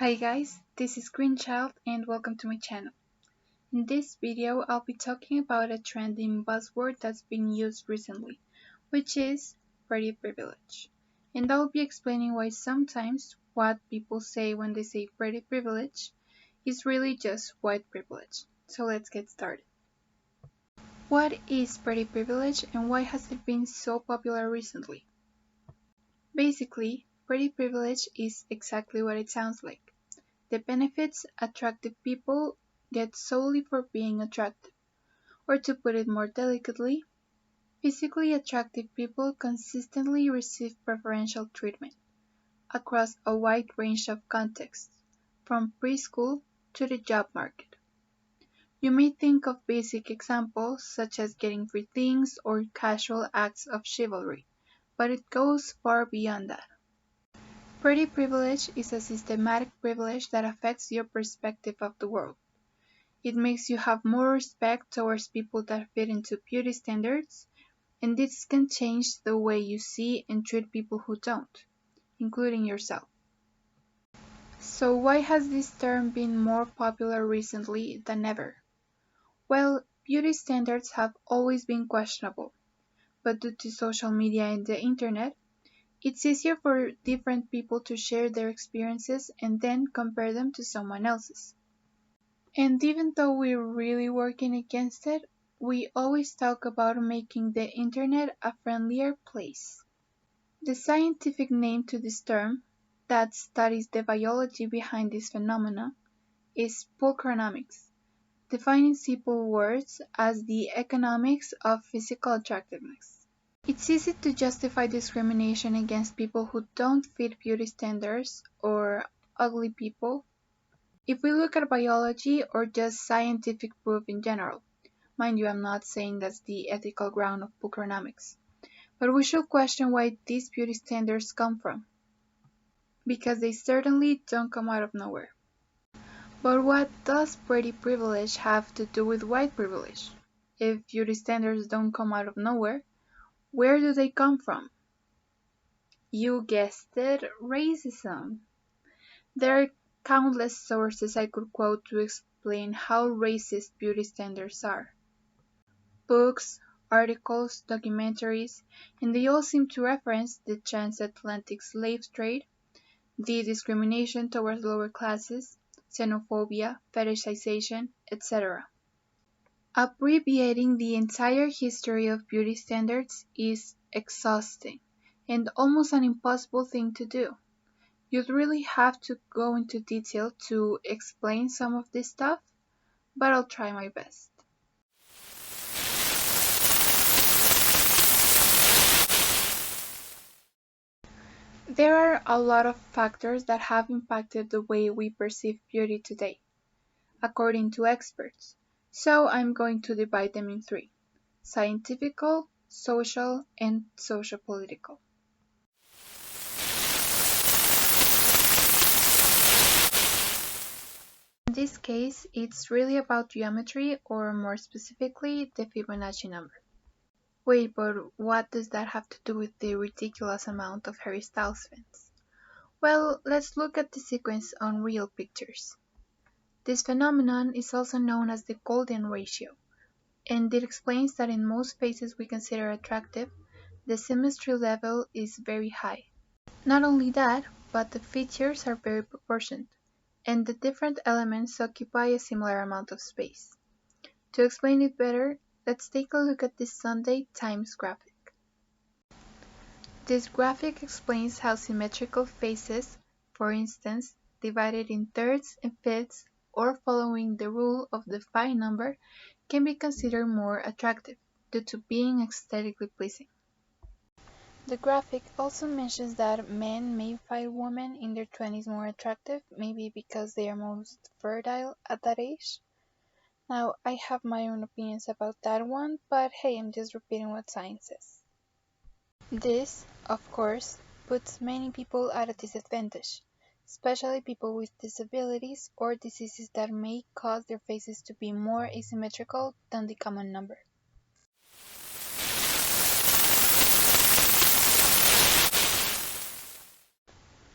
Hi guys, this is Greenchild and welcome to my channel. In this video, I'll be talking about a trending buzzword that's been used recently, which is pretty privilege. And I'll be explaining why sometimes what people say when they say pretty privilege is really just white privilege. So let's get started. What is pretty privilege and why has it been so popular recently? Basically, pretty privilege is exactly what it sounds like. The benefits attractive people get solely for being attractive, or to put it more delicately, physically attractive people consistently receive preferential treatment across a wide range of contexts, from preschool to the job market. You may think of basic examples such as getting free things or casual acts of chivalry, but it goes far beyond that. Pretty privilege is a systematic privilege that affects your perspective of the world. It makes you have more respect towards people that fit into beauty standards, and this can change the way you see and treat people who don't, including yourself. So why has this term been more popular recently than ever? Well, beauty standards have always been questionable, but due to social media and the internet, it's easier for different people to share their experiences and then compare them to someone else's. And even though we're really working against it, we always talk about making the internet a friendlier place. The scientific name to this term, that studies the biology behind this phenomena, is pulchronomics, defining simple words as the economics of physical attractiveness. It's easy to justify discrimination against people who don't fit beauty standards or ugly people if we look at biology or just scientific proof in general. Mind you, I'm not saying that's the ethical ground of pulchronomics, but we should question where these beauty standards come from, because they certainly don't come out of nowhere. But what does pretty privilege have to do with white privilege? If beauty standards don't come out of nowhere, where do they come from? You guessed it, racism. There are countless sources I could quote to explain how racist beauty standards are. Books, articles, documentaries, and they all seem to reference the transatlantic slave trade, the discrimination towards lower classes, xenophobia, fetishization, etc. Abbreviating the entire history of beauty standards is exhausting and almost an impossible thing to do. You'd really have to go into detail to explain some of this stuff, but I'll try my best. There are a lot of factors that have impacted the way we perceive beauty today, according to experts, so I'm going to divide them in three: scientific, social, and sociopolitical. In this case, it's really about geometry, or more specifically, the Fibonacci number. Wait, but what does that have to do with the ridiculous amount of Harry Styles fans? Well, let's look at the sequence on real pictures. This phenomenon is also known as the golden ratio, and it explains that in most faces we consider attractive, the symmetry level is very high. Not only that, but the features are very proportioned, and the different elements occupy a similar amount of space. To explain it better, let's take a look at this Sunday Times graphic. This graphic explains how symmetrical faces, for instance, divided in thirds and fifths or following the rule of the pi number, can be considered more attractive due to being aesthetically pleasing. The graphic also mentions that men may find women in their 20s more attractive, maybe because they are most fertile at that age. Now, I have my own opinions about that one, but hey, I'm just repeating what science says. This, of course, puts many people at a disadvantage, especially people with disabilities or diseases that may cause their faces to be more asymmetrical than the common number.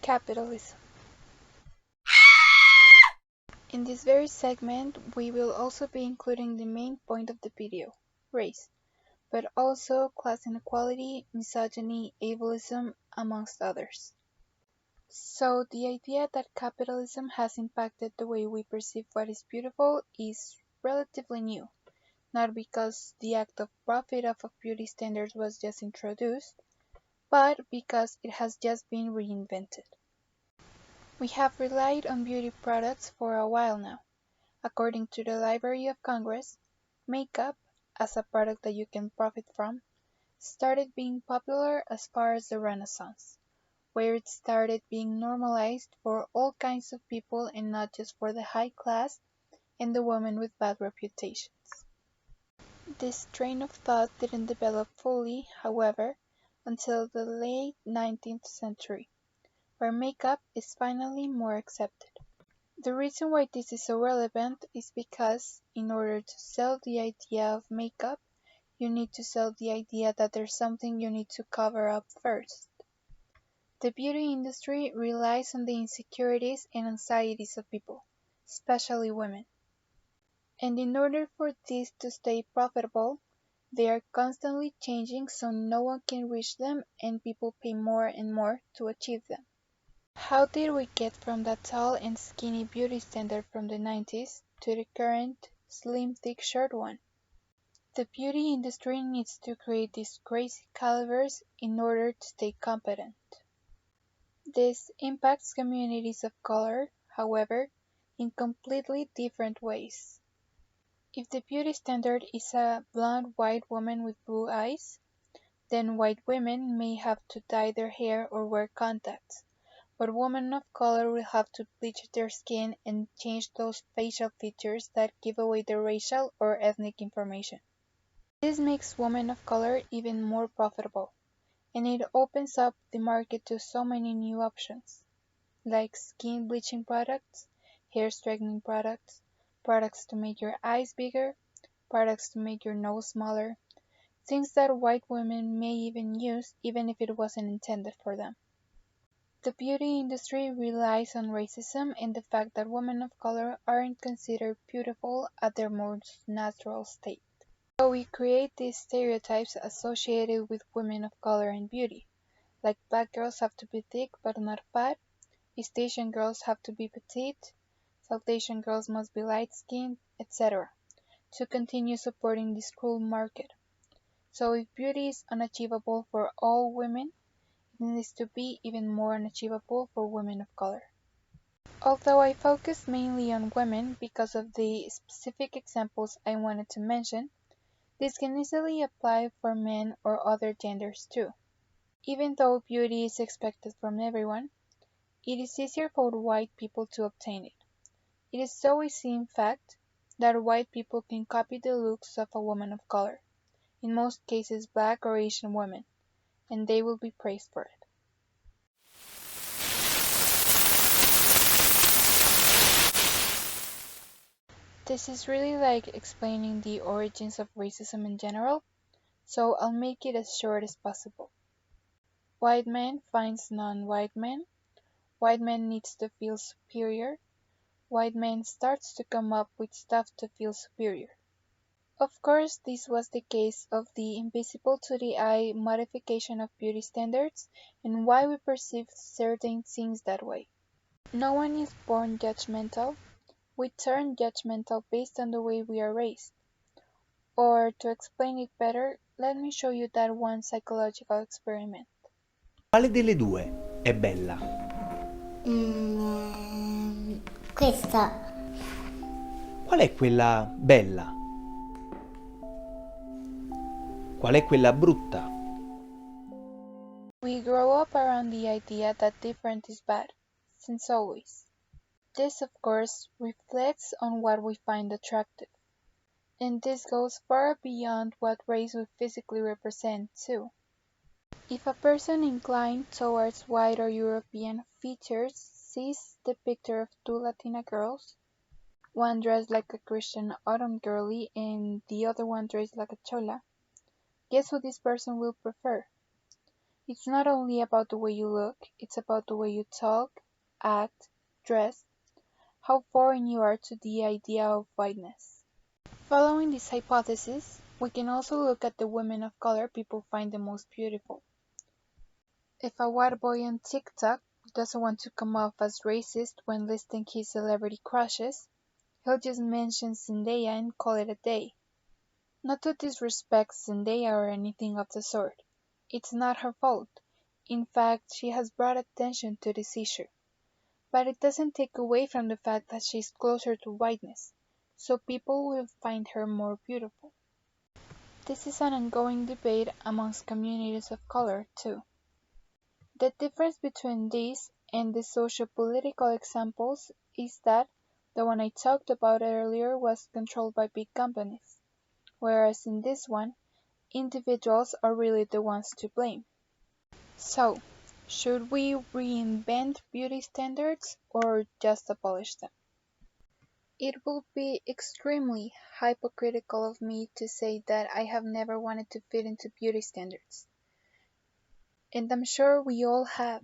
Capitalism. In this very segment, we will also be including the main point of the video, race, but also class inequality, misogyny, ableism, amongst others. So the idea that capitalism has impacted the way we perceive what is beautiful is relatively new, not because the act of profit of beauty standards was just introduced, but because it has just been reinvented. We have relied on beauty products for a while now. According to the Library of Congress, makeup, as a product that you can profit from, started being popular as far as the Renaissance, where it started being normalized for all kinds of people and not just for the high class and the women with bad reputations. This train of thought didn't develop fully, however, until the late 19th century, where makeup is finally more accepted. The reason why this is so relevant is because, in order to sell the idea of makeup, you need to sell the idea that there's something you need to cover up first. The beauty industry relies on the insecurities and anxieties of people, especially women. And in order for this to stay profitable, they are constantly changing so no one can reach them and people pay more and more to achieve them. How did we get from that tall and skinny beauty standard from the 90s to the current slim thick short one? The beauty industry needs to create these crazy calibers in order to stay competent. This impacts communities of color, however, in completely different ways. If the beauty standard is a blonde white woman with blue eyes, then white women may have to dye their hair or wear contacts, but women of color will have to bleach their skin and change those facial features that give away their racial or ethnic information. This makes women of color even more profitable, and it opens up the market to so many new options, like skin bleaching products, hair straightening products, products to make your eyes bigger, products to make your nose smaller, things that white women may even use even if it wasn't intended for them. The beauty industry relies on racism and the fact that women of color aren't considered beautiful at their most natural state. So we create these stereotypes associated with women of color and beauty, like black girls have to be thick but not fat, East Asian girls have to be petite, South Asian girls must be light-skinned, etc., to continue supporting this cruel market. So if beauty is unachievable for all women, it needs to be even more unachievable for women of color. Although I focused mainly on women because of the specific examples I wanted to mention, this can easily apply for men or other genders too. Even though beauty is expected from everyone, it is easier for white people to obtain it. It is so easy in fact, that white people can copy the looks of a woman of color, in most cases black or Asian women, and they will be praised for it. This is really like explaining the origins of racism in general, so I'll make it as short as possible. White man finds non-white man, white man needs to feel superior, white man starts to come up with stuff to feel superior. Of course, this was the case of the invisible to the eye modification of beauty standards and why we perceive certain things that way. No one is born judgmental. We turn judgmental based on the way we are raised. Or, to explain it better, let me show you that one psychological experiment. Quale delle due è bella? Questa. Qual è quella bella? Qual è quella brutta? We grow up around the idea that different is bad, since always. This, of course, reflects on what we find attractive. And this goes far beyond what race would physically represent, too. If a person inclined towards white or European features sees the picture of two Latina girls, one dressed like a Christian autumn girly and the other one dressed like a chola, guess who this person will prefer? It's not only about the way you look, it's about the way you talk, act, dress, how foreign you are to the idea of whiteness. Following this hypothesis, we can also look at the women of color people find the most beautiful. If a white boy on TikTok doesn't want to come off as racist when listing his celebrity crushes, he'll just mention Zendaya and call it a day. Not to disrespect Zendaya or anything of the sort. It's not her fault. In fact, she has brought attention to this issue. But it doesn't take away from the fact that she's closer to whiteness, so people will find her more beautiful. This is an ongoing debate amongst communities of color, too. The difference between these and the socio-political examples is that the one I talked about earlier was controlled by big companies, whereas in this one, individuals are really the ones to blame. So, should we reinvent beauty standards or just abolish them? It would be extremely hypocritical of me to say that I have never wanted to fit into beauty standards. And I'm sure we all have.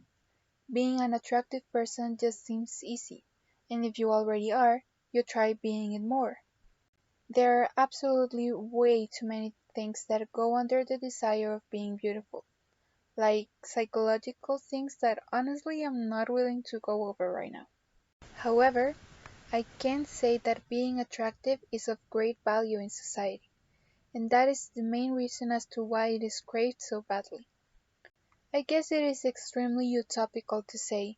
Being an attractive person just seems easy, and if you already are, you try being it more. There are absolutely way too many things that go under the desire of being beautiful, like psychological things that honestly I'm not willing to go over right now. However, I can say that being attractive is of great value in society, and that is the main reason as to why it is craved so badly. I guess it is extremely utopical to say,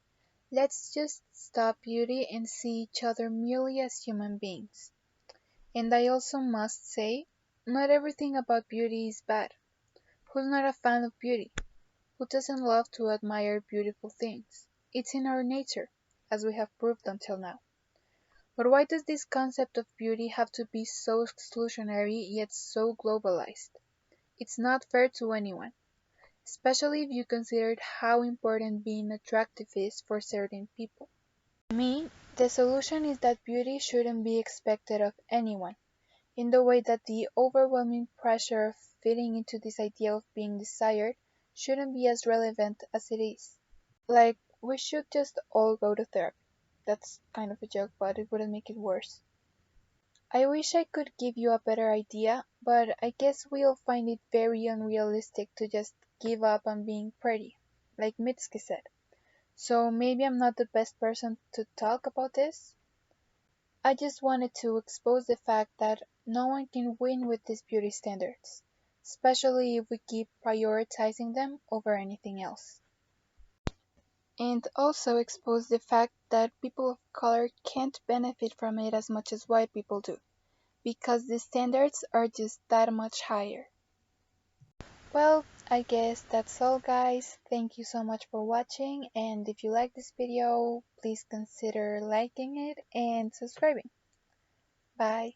let's just stop beauty and see each other merely as human beings. And I also must say, not everything about beauty is bad. Who's not a fan of beauty? Who doesn't love to admire beautiful things? It's in our nature, as we have proved until now. But why does this concept of beauty have to be so exclusionary yet so globalized? It's not fair to anyone, especially if you consider how important being attractive is for certain people. To me, the solution is that beauty shouldn't be expected of anyone, in the way that the overwhelming pressure of fitting into this idea of being desired shouldn't be as relevant as it is. Like, we should just all go to therapy. That's kind of a joke, but it wouldn't make it worse. I wish I could give you a better idea, but I guess we'll find it very unrealistic to just give up on being pretty, like Mitski said. So maybe I'm not the best person to talk about this. I just wanted to expose the fact that no one can win with these beauty standards, especially if we keep prioritizing them over anything else. And also expose the fact that people of color can't benefit from it as much as white people do, because the standards are just that much higher. Well, I guess that's all, guys. Thank you so much for watching, and if you like this video, please consider liking it and subscribing. Bye.